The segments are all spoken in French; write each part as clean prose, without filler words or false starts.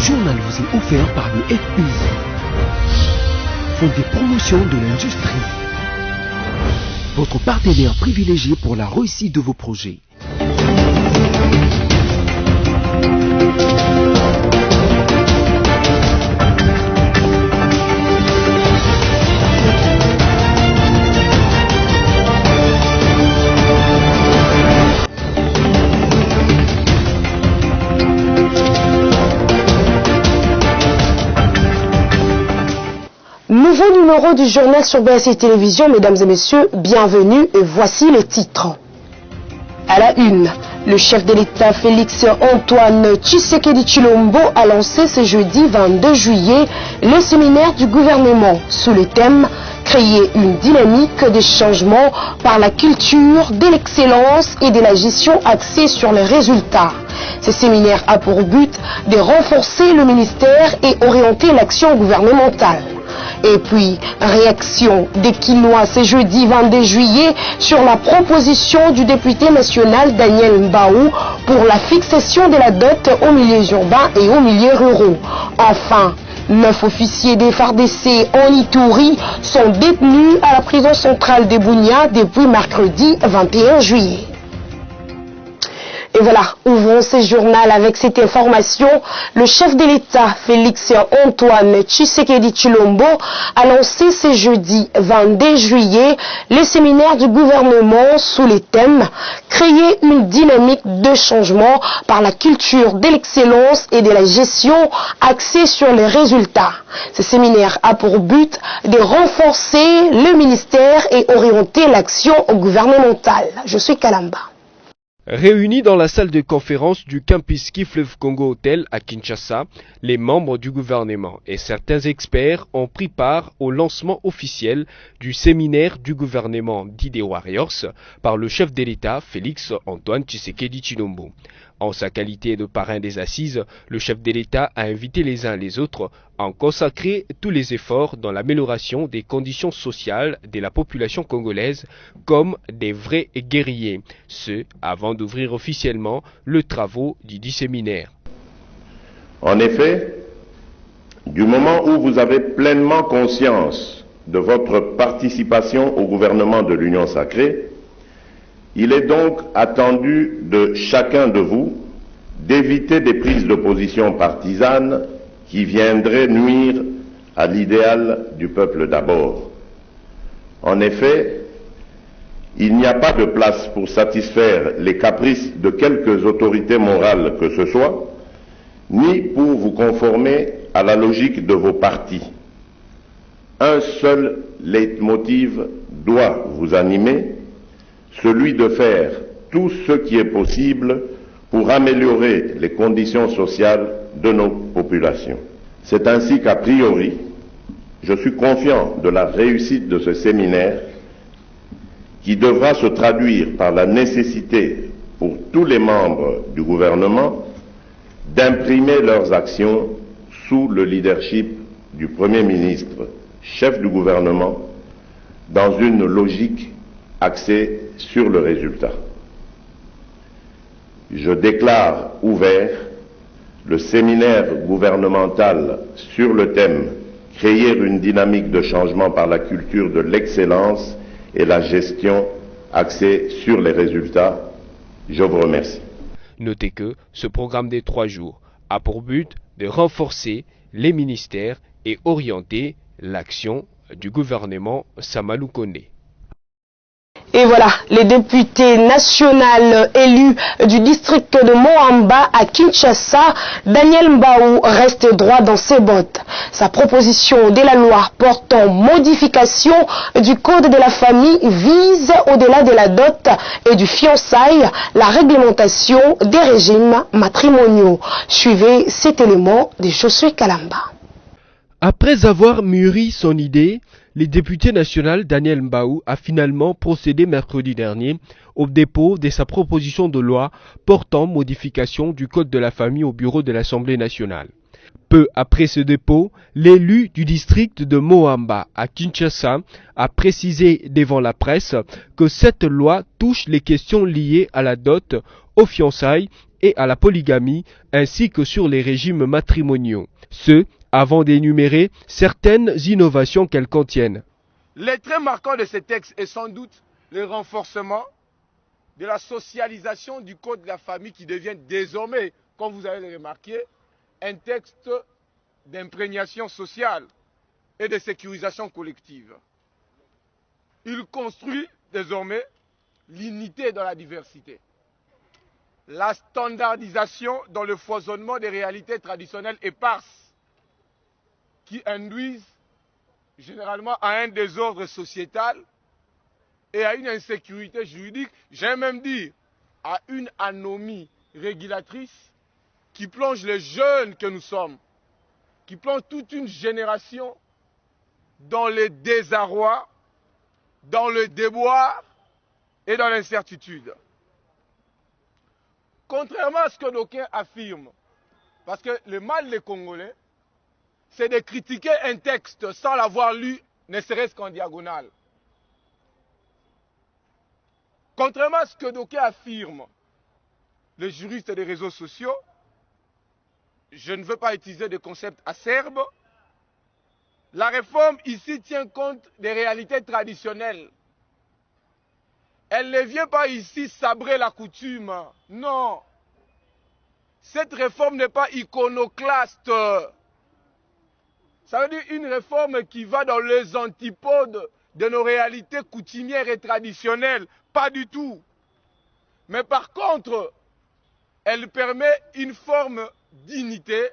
journal vous est offert par le FPI, Fonds de promotion de l'industrie, votre partenaire privilégié pour la réussite de vos projets. Nouveau numéro du journal sur BSI Télévision, mesdames et messieurs, bienvenue et voici les titres. À la une, le chef de l'État Félix Antoine Tshisekedi Tshilombo a lancé ce jeudi 22 juillet le séminaire du gouvernement sous le thème « Créer une dynamique de changement par la culture de l'excellence et de la gestion axée sur les résultats ». Ce séminaire a pour but de renforcer le ministère et orienter l'action gouvernementale. Et puis, réaction des Quinois ce jeudi 22 juillet sur la proposition du député national Daniel Mbaou pour la fixation de la dot aux milieux urbains et aux milieux ruraux. Enfin, 9 officiers des FARDC en Ituri sont détenus à la prison centrale de Bunia depuis mercredi 21 juillet. Et voilà, ouvrons ce journal avec cette information. Le chef de l'État, Félix Antoine Tshisekedi Tshilombo, a lancé ce jeudi 22 juillet le séminaire du gouvernement sous les thèmes « Créer une dynamique de changement par la culture de l'excellence et de la gestion axée sur les résultats ». Ce séminaire a pour but de renforcer le ministère et orienter l'action gouvernementale. Je suis Kalamba. Réunis dans la salle de conférence du Kempinski Fleuve Congo Hotel à Kinshasa, les membres du gouvernement et certains experts ont pris part au lancement officiel du séminaire du gouvernement d'Idées Warriors par le chef de l'État Félix Antoine Tshisekedi Tshilombo. En sa qualité de parrain des assises, le chef de l'État a invité les uns les autres à consacrer tous les efforts dans l'amélioration des conditions sociales de la population congolaise comme des vrais guerriers, ce avant d'ouvrir officiellement le travaux du dit séminaire. En effet, du moment où vous avez pleinement conscience de votre participation au gouvernement de l'Union sacrée, il est donc attendu de chacun de vous d'éviter des prises de position partisanes qui viendraient nuire à l'idéal du peuple d'abord. En effet, il n'y a pas de place pour satisfaire les caprices de quelques autorités morales que ce soit, ni pour vous conformer à la logique de vos partis. Un seul leitmotiv doit vous animer, celui de faire tout ce qui est possible pour améliorer les conditions sociales de nos populations. C'est ainsi qu'a priori, je suis confiant de la réussite de ce séminaire qui devra se traduire par la nécessité pour tous les membres du gouvernement d'imprimer leurs actions sous le leadership du Premier ministre, chef du gouvernement, dans une logique axée sur le résultat. Je déclare ouvert le séminaire gouvernemental sur le thème « Créer une dynamique de changement par la culture de l'excellence et la gestion axée sur les résultats ». Je vous remercie. Notez que ce programme des 3 jours a pour but de renforcer les ministères et orienter l'action du gouvernement Samalou Koné. Et voilà, les députés nationaux élus du district de Moamba à Kinshasa, Daniel Mbaou reste droit dans ses bottes. Sa proposition de la loi portant modification du code de la famille vise, au-delà de la dot et du fiançailles, la réglementation des régimes matrimoniaux. Suivez cet élément de Josué Kalamba. Après avoir mûri son idée, le député national Daniel Mbaou a finalement procédé mercredi dernier au dépôt de sa proposition de loi portant modification du Code de la famille au bureau de l'Assemblée nationale. Peu après ce dépôt, l'élu du district de Moamba à Kinshasa a précisé devant la presse que cette loi touche les questions liées à la dot, aux fiançailles et à la polygamie, ainsi que sur les régimes matrimoniaux. Ce, avant d'énumérer certaines innovations qu'elles contiennent. Les traits marquants de ce texte est sans doute le renforcement de la socialisation du code de la famille qui devient désormais, comme vous avez remarqué, un texte d'imprégnation sociale et de sécurisation collective. Il construit désormais l'unité dans la diversité, la standardisation dans le foisonnement des réalités traditionnelles éparses qui induisent généralement à un désordre sociétal et à une insécurité juridique, j'ai même dit à une anomie régulatrice qui plonge les jeunes que nous sommes, qui plonge toute une génération dans le désarroi, dans le déboire et dans l'incertitude. Contrairement à ce que d'aucuns affirment, parce que le mal des Congolais, c'est de critiquer un texte sans l'avoir lu, ne serait-ce qu'en diagonale. Contrairement à ce que d'aucuns affirment, les juristes des réseaux sociaux, je ne veux pas utiliser de concepts acerbes, la réforme ici tient compte des réalités traditionnelles. Elle ne vient pas ici sabrer la coutume. Non. Cette réforme n'est pas iconoclaste. Ça veut dire une réforme qui va dans les antipodes de nos réalités coutumières et traditionnelles. Pas du tout. Mais par contre, elle permet une forme d'unité,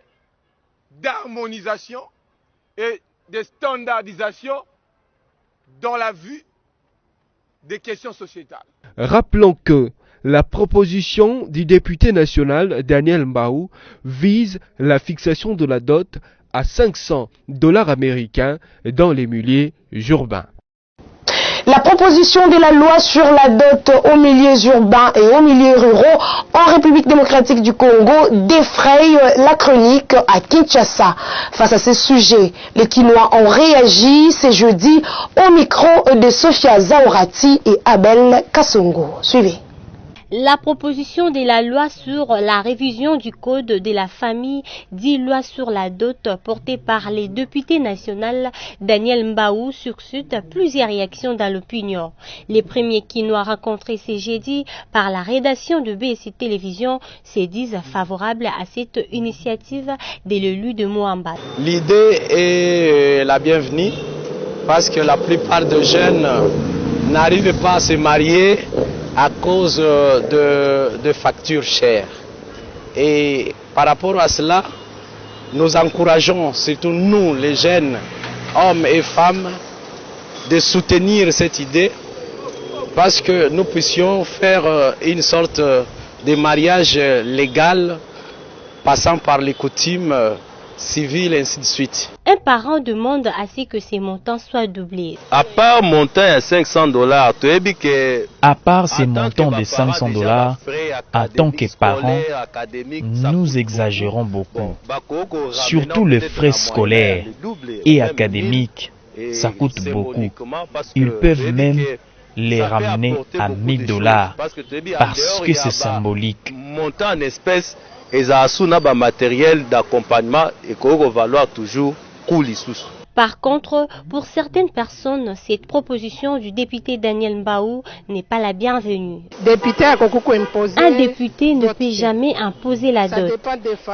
d'harmonisation et de standardisation dans la vue des questions sociétales. Rappelons que la proposition du député national Daniel Mbao vise la fixation de la dot à $500 américains dans les milieux urbains. La proposition de la loi sur la dot aux milieux urbains et aux milieux ruraux en République démocratique du Congo défraye la chronique à Kinshasa. Face à ces sujets, les Kinois ont réagi ce jeudi au micro de Sophia Zaorati et Abel Kassongo. Suivez. La proposition de la loi sur la révision du code de la famille, dit loi sur la dot, portée par les députés nationaux Daniel Mbao, suscite plusieurs réactions dans l'opinion. Les premiers Kinois rencontrés ce jeudi par la rédaction de BSC Télévision se disent favorables à cette initiative de l'élu de Moamba. L'idée est la bienvenue parce que la plupart des jeunes n'arrivent pas à se marier à cause de factures chères. Et par rapport à cela, nous encourageons, surtout nous, les jeunes, hommes et femmes, de soutenir cette idée parce que nous puissions faire une sorte de mariage légal passant par les coutumes civiles et ainsi de suite. Un parent demande à ce que ces montants soient doublés. À part montant à $500, à part ces montants de $500, en tant que parents, nous exagérons beaucoup. Surtout les frais scolaires et académiques, ça coûte beaucoup. Ils peuvent même les ramener à $1000 parce que c'est symbolique. Montant en espèces et un matériel d'accompagnement et qu'on va valoir toujours cool. Par contre, pour certaines personnes, cette proposition du député Daniel Mbao n'est pas la bienvenue. Un député ne peut jamais imposer la dot.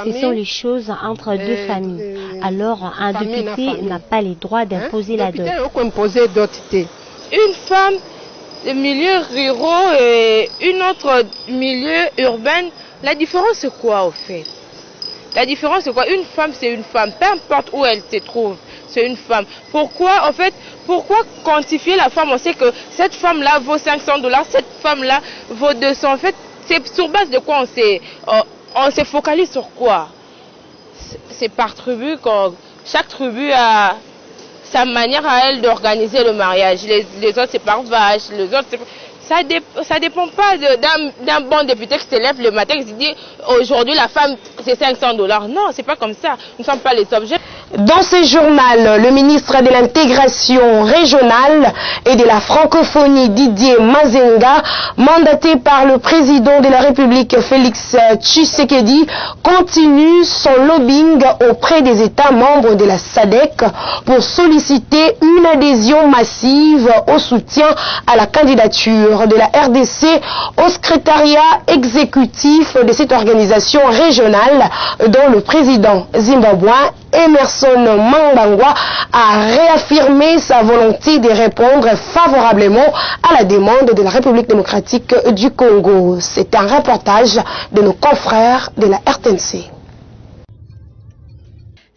Ce sont les choses entre deux familles. Alors, un député n'a pas le droit d'imposer la dot. Une femme de milieu rural et une autre milieu urbain, la différence c'est quoi au fait? La différence c'est quoi? Une femme c'est une femme, peu importe où elle se trouve, c'est une femme. Pourquoi quantifier la femme? On sait que cette femme-là vaut $500, cette femme-là vaut 200. En fait, c'est sur base de quoi on se focalise sur quoi? C'est par tribu, chaque tribu a sa manière à elle d'organiser le mariage. Les autres c'est par vache, les autres Ça dépend pas d'un bon député qui se lève le matin et qui se dit aujourd'hui la femme c'est 500 $. Non, c'est pas comme ça. Nous ne sommes pas les objets. Dans ce journal, le ministre de l'intégration régionale et de la francophonie Didier Mazenga, mandaté par le président de la République Félix Tshisekedi, continue son lobbying auprès des États membres de la SADC pour solliciter une adhésion massive au soutien à la candidature de la RDC au secrétariat exécutif de cette organisation régionale dont le président zimbabwéen Emerson Mnangagwa a réaffirmé sa volonté de répondre favorablement à la demande de la République démocratique du Congo. C'est un reportage de nos confrères de la RTNC.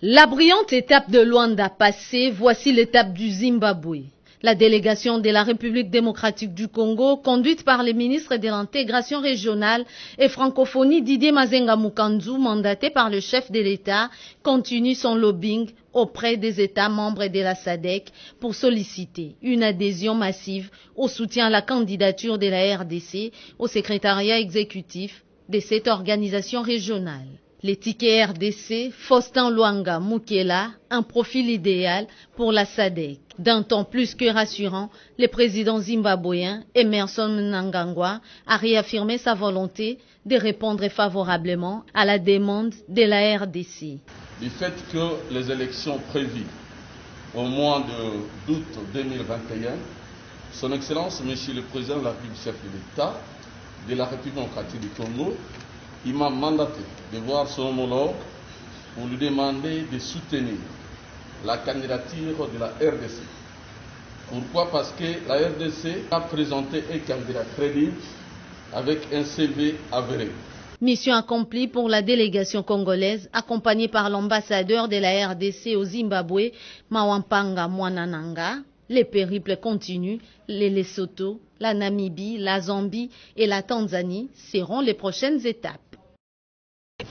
La brillante étape de Luanda passée, voici l'étape du Zimbabwe. La délégation de la République démocratique du Congo, conduite par le ministre de l'intégration régionale et francophonie Didier Mazenga Mukanzu, mandaté par le chef de l'État, continue son lobbying auprès des États membres de la SADC pour solliciter une adhésion massive au soutien à la candidature de la RDC au secrétariat exécutif de cette organisation régionale. Les tickets RDC, Faustin Luanga Mukela, un profil idéal pour la SADC. D'un ton plus que rassurant, le président zimbabwéen Emerson Mnangagwa a réaffirmé sa volonté de répondre favorablement à la demande de la RDC. Du fait que les élections prévues au mois d'août 2021, son Excellence, Monsieur le Président de la République, chef de l'État de la République démocratique du Congo, il m'a mandaté de voir son homologue pour lui demander de soutenir la candidature de la RDC. Pourquoi? Parce que la RDC a présenté un candidat crédible avec un CV avéré. Mission accomplie pour la délégation congolaise, accompagnée par l'ambassadeur de la RDC au Zimbabwe, Mawampanga Mwanananga. Les périples continuent. Les Lesotho, la Namibie, la Zambie et la Tanzanie seront les prochaines étapes.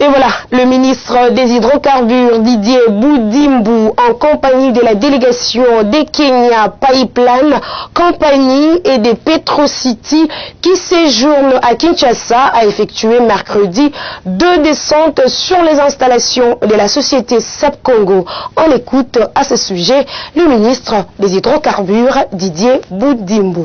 Et voilà, le ministre des Hydrocarbures Didier Boudimbu en compagnie de la délégation des Kenya Pipeline Company et des Petrocity qui séjournent à Kinshasa a effectué mercredi 2 descentes sur les installations de la société SEP Congo. On écoute à ce sujet le ministre des Hydrocarbures Didier Boudimbu.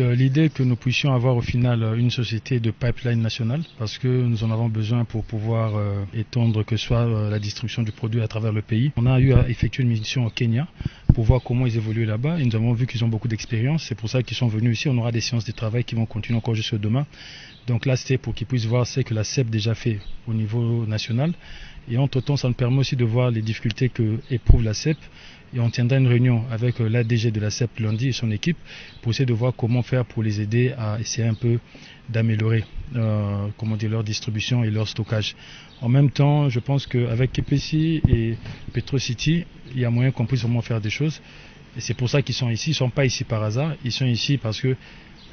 L'idée que nous puissions avoir au final une société de pipeline nationale parce que nous en avons besoin pour pouvoir étendre que ce soit la distribution du produit à travers le pays. On a eu à effectuer une mission au Kenya pour voir comment ils évoluent là-bas et nous avons vu qu'ils ont beaucoup d'expérience. C'est pour ça qu'ils sont venus ici. On aura des séances de travail qui vont continuer encore jusqu'à demain. Donc là, c'était pour qu'ils puissent voir ce que la CEP déjà fait au niveau national. Et entre-temps, ça nous permet aussi de voir les difficultés que éprouve la CEP. Et on tiendra une réunion avec l'ADG de la CEP lundi et son équipe pour essayer de voir comment faire pour les aider à essayer un peu d'améliorer leur distribution et leur stockage. En même temps, je pense qu'avec KPC et Petrocity, il y a moyen qu'on puisse vraiment faire des choses. Et c'est pour ça qu'ils sont ici. Ils ne sont pas ici par hasard. Ils sont ici parce que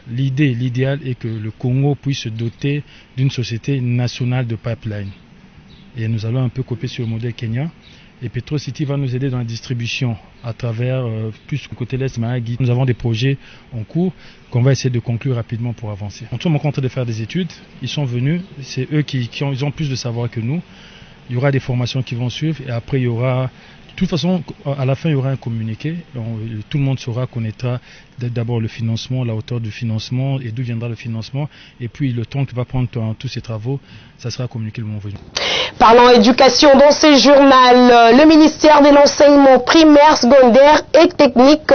l'idéal est que le Congo puisse se doter d'une société nationale de pipeline. Et nous allons un peu copier sur le modèle kenyan. Et Petrocity va nous aider dans la distribution à travers, plus le côté l'Est, Mahagi. Nous avons des projets en cours qu'on va essayer de conclure rapidement pour avancer. On est en train de faire des études. Ils sont venus. C'est eux ils ont plus de savoir que nous. Il y aura des formations qui vont suivre. Et après, il y aura... De toute façon, à la fin, il y aura un communiqué. Tout le monde saura qu'on connaîtra d'abord le financement, la hauteur du financement et d'où viendra le financement. Et puis le temps que va prendre tous ces travaux, ça sera communiqué le moment venu. Parlons éducation dans ce journal. Le ministère de l'enseignement primaire, secondaire et technique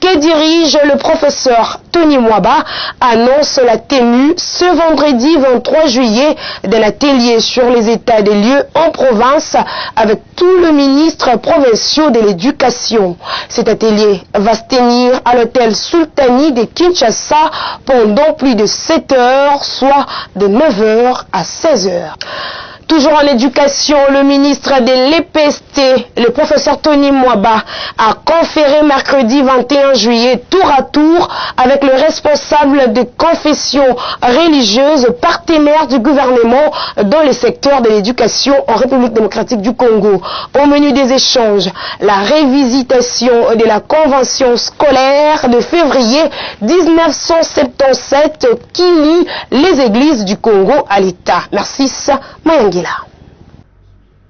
que dirige le professeur Tony Mwaba annonce la tenue ce vendredi 23 juillet d'un atelier sur les états des lieux en province avec tout le ministre provinciaux de l'éducation. Cet atelier va se tenir à l'hôtel Sultani de Kinshasa pendant plus de 7 heures, soit de 9 heures à 16 heures. Toujours en éducation, le ministre de l'EPST, le professeur Tony Mwaba, a conféré mercredi 21 juillet tour à tour avec le responsable de confession religieuse partenaire du gouvernement dans le secteur de l'éducation en République démocratique du Congo. Au menu des échanges, la révisitation de la convention scolaire de février 1977 qui lie les églises du Congo à l'État. Merci, Mayangila.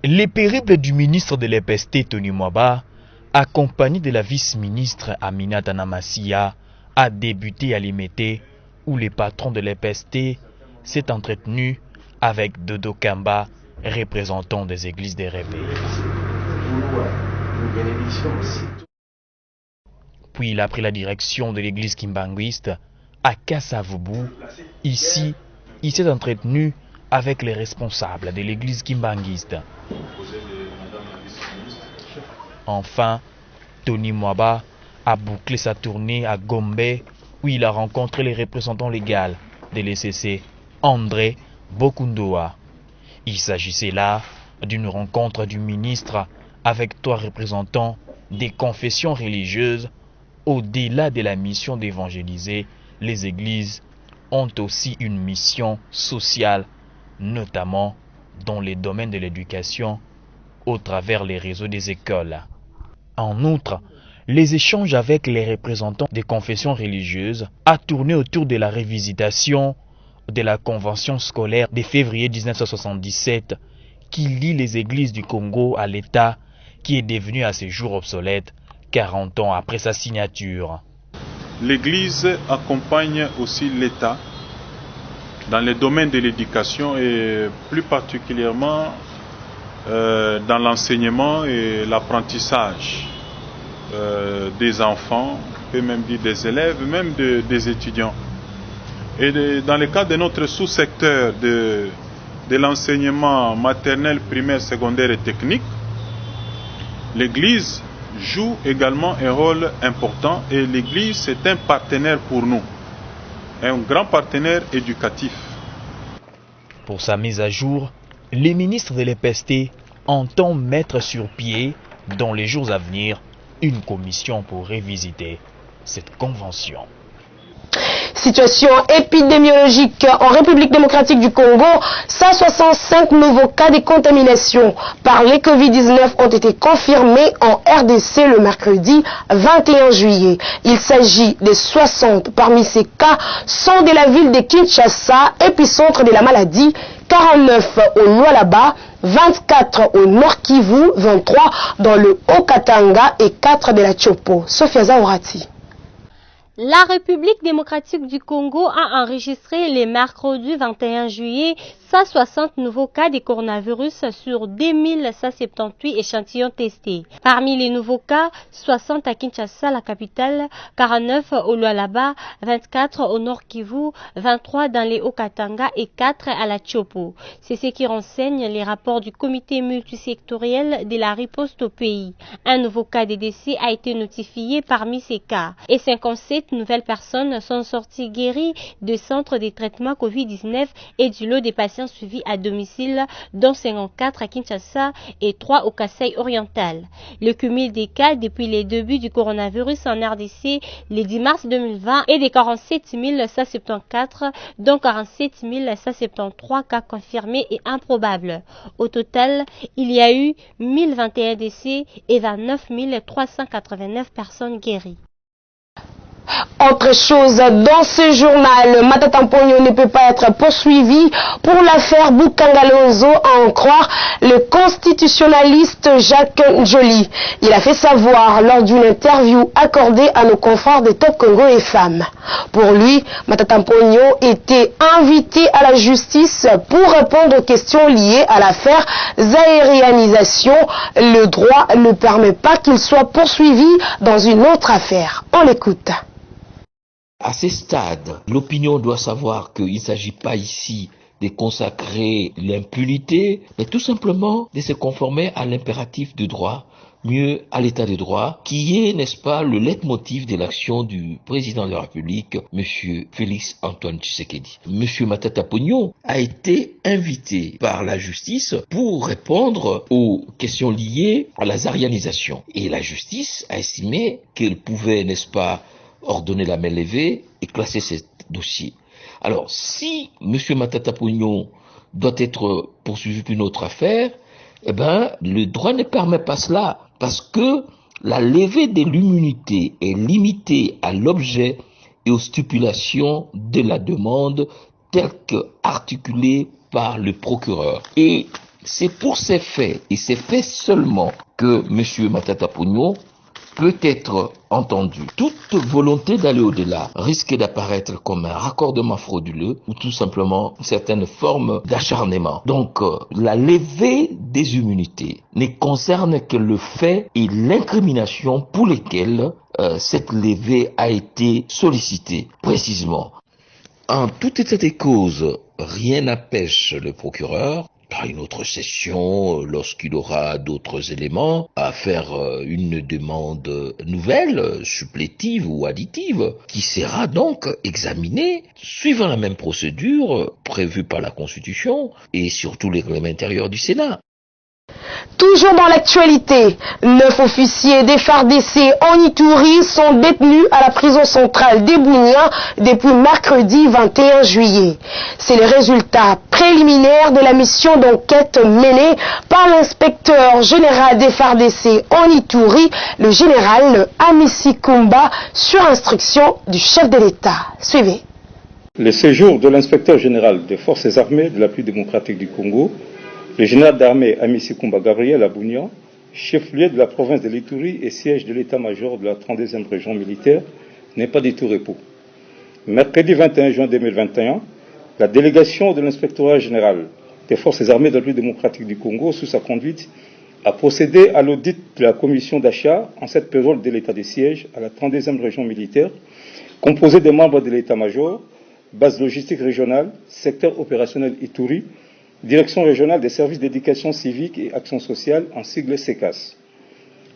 Les périples du ministre de l'EPST Tony Mwaba, accompagné de la vice-ministre Aminata Namassia, a débuté à Limete, où le patron de l'EPST s'est entretenu avec Dodo Kamba, représentant des églises des réveils. Puis il a pris la direction de l'église kimbanguiste à Kassavubu. Ici, il s'est entretenu avec les responsables de l'église kimbanguiste. Enfin, Tony Mwaba a bouclé sa tournée à Gombe où il a rencontré les représentants légaux de l'ECC, André Bokundoa. Il s'agissait là d'une rencontre du ministre avec 3 représentants des confessions religieuses. Au-delà de la mission d'évangéliser, les églises ont aussi une mission sociale, notamment dans les domaines de l'éducation, au travers les réseaux des écoles. En outre, les échanges avec les représentants des confessions religieuses a tourné autour de la révisitation de la convention scolaire de février 1977 qui lie les églises du Congo à l'État, qui est devenue à ce jour obsolète 40 ans après sa signature. L'Église accompagne aussi l'État dans les domaines de l'éducation et plus particulièrement dans l'enseignement et l'apprentissage des enfants, on peut même dire des élèves, même des étudiants. Et dans le cas de notre sous-secteur de l'enseignement maternel, primaire, secondaire et technique, l'Église joue également un rôle important et l'Église est un partenaire pour nous, un grand partenaire éducatif. Pour sa mise à jour, les ministres de l'EPST entendent mettre sur pied, dans les jours à venir, une commission pour révisiter cette convention. Situation épidémiologique en République démocratique du Congo, 165 nouveaux cas de contamination par les Covid-19 ont été confirmés en RDC le mercredi 21 juillet. Il s'agit de 60 parmi ces cas sont de la ville de Kinshasa, épicentre de la maladie, 49 au Lualaba, 24 au Nord Kivu, 23 dans le Haut-Katanga et 4 de la Tchopo. Sophia Zaorati. La République démocratique du Congo a enregistré le mercredi 21 juillet 160 nouveaux cas de coronavirus sur 2178 échantillons testés. Parmi les nouveaux cas, 60 à Kinshasa, la capitale, 49 au Lualaba, 24 au Nord Kivu, 23 dans les Haut-Katanga et 4 à la Tchopo. C'est ce qui renseigne les rapports du comité multisectoriel de la riposte au pays. Un nouveau cas de décès a été notifié parmi ces cas et 57 nouvelles personnes sont sorties guéries de centres de traitement Covid-19 et du lot des patients suivis à domicile, dont 54 à Kinshasa et 3 au Kasaï oriental. Le cumul des cas depuis les débuts du coronavirus en RDC le 10 mars 2020 est de 47 174, dont 47 173 cas confirmés et improbables. Au total, il y a eu 1021 décès et 29 389 personnes guéries. Autre chose, dans ce journal, Matata Mponyo ne peut pas être poursuivi pour l'affaire Boukangalonzo, à en croire le constitutionnaliste Jacques Njoli. Il a fait savoir lors d'une interview accordée à nos confrères de Top Congo et Femmes. Pour lui, Matata Mponyo était invité à la justice pour répondre aux questions liées à l'affaire Zaérianisation. Le droit ne permet pas qu'il soit poursuivi dans une autre affaire. On l'écoute. À ce stade, l'opinion doit savoir qu'il ne s'agit pas ici de consacrer l'impunité, mais tout simplement de se conformer à l'impératif du droit mieux à l'état de droit, qui est, n'est-ce pas, le leitmotiv de l'action du président de la République, monsieur Félix Antoine Tshisekedi. Monsieur Matata Ponyo a été invité par la justice pour répondre aux questions liées à la zarianisation. Et la justice a estimé qu'elle pouvait, n'est-ce pas, ordonner la main levée et classer ce dossier. Alors, si monsieur Matata Ponyo doit être poursuivi pour une autre affaire, eh ben, le droit ne permet pas cela, parce que la levée de l'immunité est limitée à l'objet et aux stipulations de la demande telles que articulées par le procureur. Et c'est pour ces faits, et ces faits seulement, que M. Matata Ponyo peut être entendu. Toute volonté d'aller au-delà risque d'apparaître comme un raccordement frauduleux ou tout simplement certaines formes d'acharnement. Donc, la levée des immunités ne concerne que le fait et l'incrimination pour lesquels cette levée a été sollicitée précisément. En tout état de cause, rien n'empêche le procureur à une autre session, lorsqu'il aura d'autres éléments, à faire une demande nouvelle, supplétive ou additive, qui sera donc examinée suivant la même procédure prévue par la Constitution et surtout les règlements intérieurs du Sénat. Toujours dans l'actualité, 9 officiers des FARDC en Ituri sont détenus à la prison centrale d'Ebounia depuis mercredi 21 juillet. C'est le résultat préliminaire de la mission d'enquête menée par l'inspecteur général des FARDC en Ituri, le général Amissi Kumba, sur instruction du chef de l'État. Suivez. Le séjour de l'inspecteur général des forces armées de la République démocratique du Congo, le général d'armée Amissi Kumba Gabriel à Bunia, chef-lieu de la province de l'Ituri et siège de l'état-major de la 32e région militaire, n'est pas du tout repos. Mercredi 21 juin 2021, la délégation de l'inspectorat général des forces armées de la République démocratique du Congo, sous sa conduite, a procédé à l'audit de la commission d'achat en cette période de l'état de siège à la 32e région militaire, composée des membres de l'état-major, base logistique régionale, secteur opérationnel Ituri, Direction régionale des services d'éducation civique et action sociale, en sigle SECAS.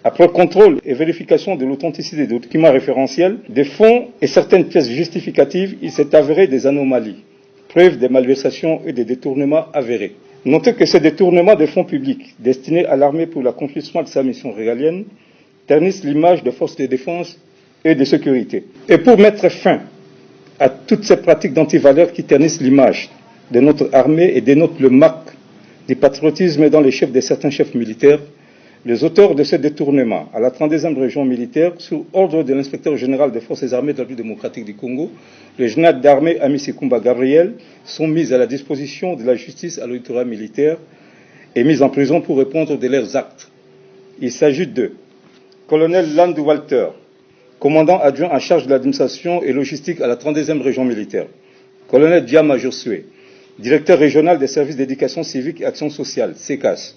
Après contrôle et vérification de l'authenticité des documents référentiels, des fonds et certaines pièces justificatives, il s'est avéré des anomalies, preuve des malversations et des détournements avérés. Notez que ces détournements de fonds publics destinés à l'armée pour l'accomplissement de sa mission régalienne ternissent l'image des forces de défense et de sécurité. Et pour mettre fin à toutes ces pratiques d'antivaleurs qui ternissent l'image de notre armée et dénotent le marque du patriotisme dans les chefs de certains chefs militaires, les auteurs de ce détournement à la 32e région militaire, sous ordre de l'inspecteur général des forces armées de la République démocratique du Congo, le général d'armée Amissi Kumba Gabriel, sont mis à la disposition de la justice à l'auditoire militaire et mis en prison pour répondre de leurs actes. Il s'agit de colonel Landou Walter, commandant adjoint en charge de l'administration et logistique à la 32e région militaire, colonel Diama Josué, directeur régional des services d'éducation civique et action sociale, SECAS.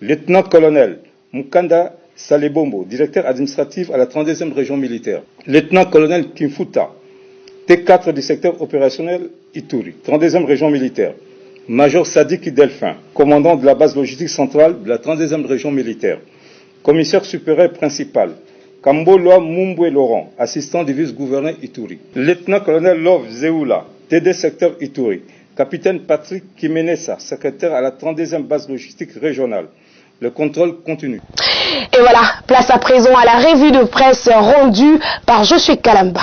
Lieutenant-colonel Mukanda Salebombo, directeur administratif à la 32e région militaire. Lieutenant-colonel Kimfuta, T4 du secteur opérationnel Ituri, 32e région militaire. Major Sadik Delphin, commandant de la base logistique centrale de la 32e région militaire. Commissaire supérieur principal, Kamboloa Mumbwe Laurent, assistant du vice-gouverneur Ituri. Lieutenant-colonel Love Zeoula, TD secteur Ituri. Capitaine Patrick Kimenesa, secrétaire à la 32e base logistique régionale. Le contrôle continue. Et voilà, place à présent à la revue de presse rendue par Josué Kalamba.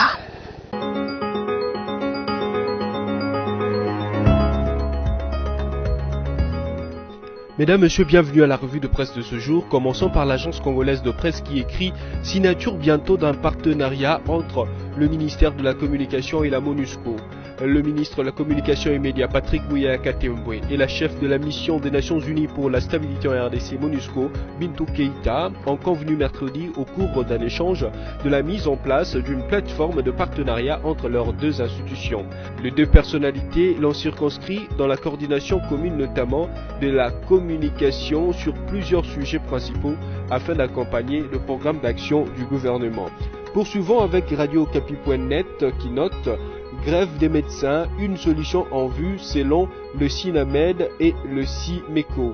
Mesdames, Messieurs, bienvenue à la revue de presse de ce jour. Commençons par l'agence congolaise de presse qui écrit « Signature bientôt d'un partenariat entre le ministère de la Communication et la MONUSCO ». Le ministre de la Communication et Médias, Patrick Bouya Katembwe, et la chef de la mission des Nations Unies pour la stabilité en RDC, MONUSCO, Bintou Keïta, ont convenu mercredi au cours d'un échange de la mise en place d'une plateforme de partenariat entre leurs deux institutions. Les deux personnalités l'ont circonscrit dans la coordination commune notamment de la communication sur plusieurs sujets principaux afin d'accompagner le programme d'action du gouvernement. Poursuivons avec Radio Okapi.net qui note grève des médecins, une solution en vue selon le SINAMED et le CIMECO.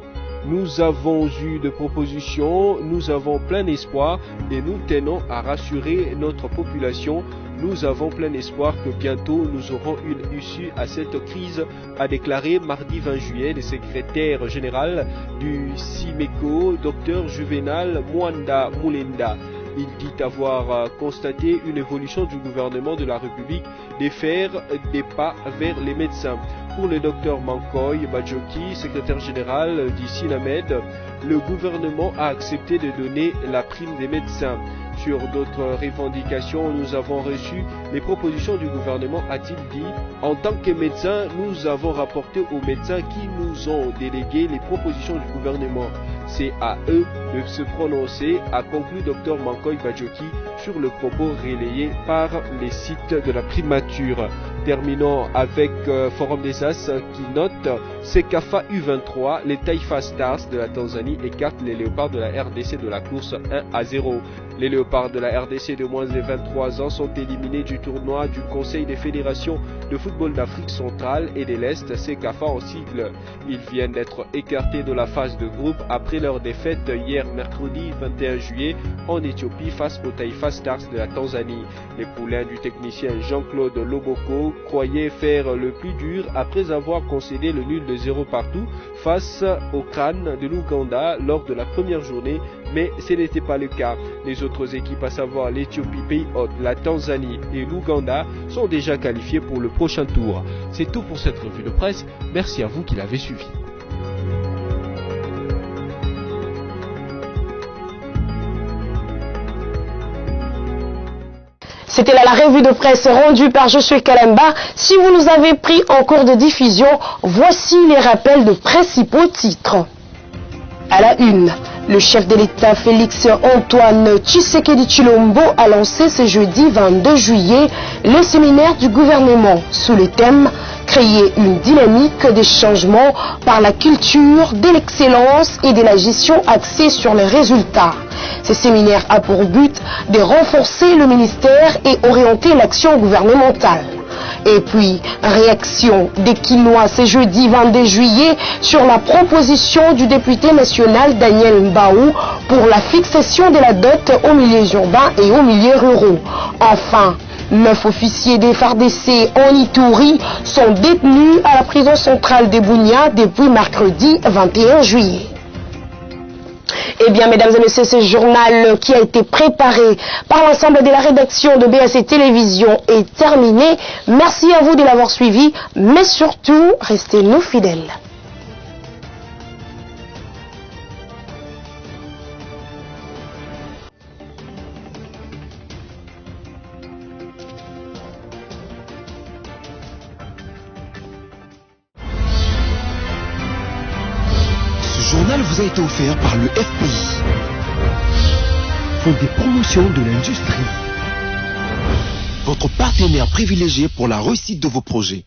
Nous avons eu de propositions, nous avons plein espoir et nous tenons à rassurer notre population. Nous avons plein espoir que bientôt nous aurons une issue à cette crise, a déclaré mardi 20 juillet le secrétaire général du CIMECO, Dr Juvenal Mwanda Mulenda. Il dit avoir constaté une évolution du gouvernement de la République de faire des pas vers les médecins. Pour le docteur Mankoy Badjoki, secrétaire général du SINAMED, le gouvernement a accepté de donner la prime des médecins. Sur d'autres revendications, nous avons reçu les propositions du gouvernement, a-t-il dit. En tant que médecin, nous avons rapporté aux médecins qui nous ont délégué les propositions du gouvernement. C'est à eux de se prononcer, a conclu Dr Mankoy Badjoki sur le propos relayé par les sites de la primature. Terminons avec Forum des As qui note Sekafa U23, les Taifa Stars de la Tanzanie écartent les léopards de la RDC de la course 1-0. Les léopards de la RDC de moins de 23 ans sont éliminés du tournoi du Conseil des fédérations de football d'Afrique centrale et de l'Est, Sekafa en sigle. Ils viennent d'être écartés de la phase de groupe après leur défaite hier mercredi 21 juillet en Éthiopie face aux Taifa Stars de la Tanzanie. Les poulains du technicien Jean-Claude Loboko croyaient faire le plus dur après avoir concédé le nul de 0 partout face au crâne de l'Ouganda lors de la première journée, mais ce n'était pas le cas. Les autres équipes, à savoir l'Éthiopie, pays hôte, la Tanzanie et l'Ouganda, sont déjà qualifiées pour le prochain tour. C'est tout pour cette revue de presse. Merci à vous qui l'avez suivi. C'était là la revue de presse rendue par Josué Kalemba. Si vous nous avez pris en cours de diffusion, voici les rappels de principaux titres. À la une, le chef de l'État Félix Antoine Tshisekedi Tshilombo a lancé ce jeudi 22 juillet le séminaire du gouvernement sous le thème « Créer une dynamique de changement par la culture, de l'excellence et de la gestion axée sur les résultats ». Ce séminaire a pour but de renforcer le ministère et orienter l'action gouvernementale. Et puis, réaction des Quinois ce jeudi 22 juillet sur la proposition du député national Daniel Mbaou pour la fixation de la dot aux milieux urbains et aux milieux ruraux. Enfin, 9 officiers des FARDC en Ituri sont détenus à la prison centrale de Bunia depuis mercredi 21 juillet. Eh bien, mesdames et messieurs, ce journal qui a été préparé par l'ensemble de la rédaction de BAC Télévision est terminé. Merci à vous de l'avoir suivi, mais surtout, restez-nous fidèles. Ce journal vous a été offert par le FPI, Fonds des promotions de l'industrie, votre partenaire privilégié pour la réussite de vos projets.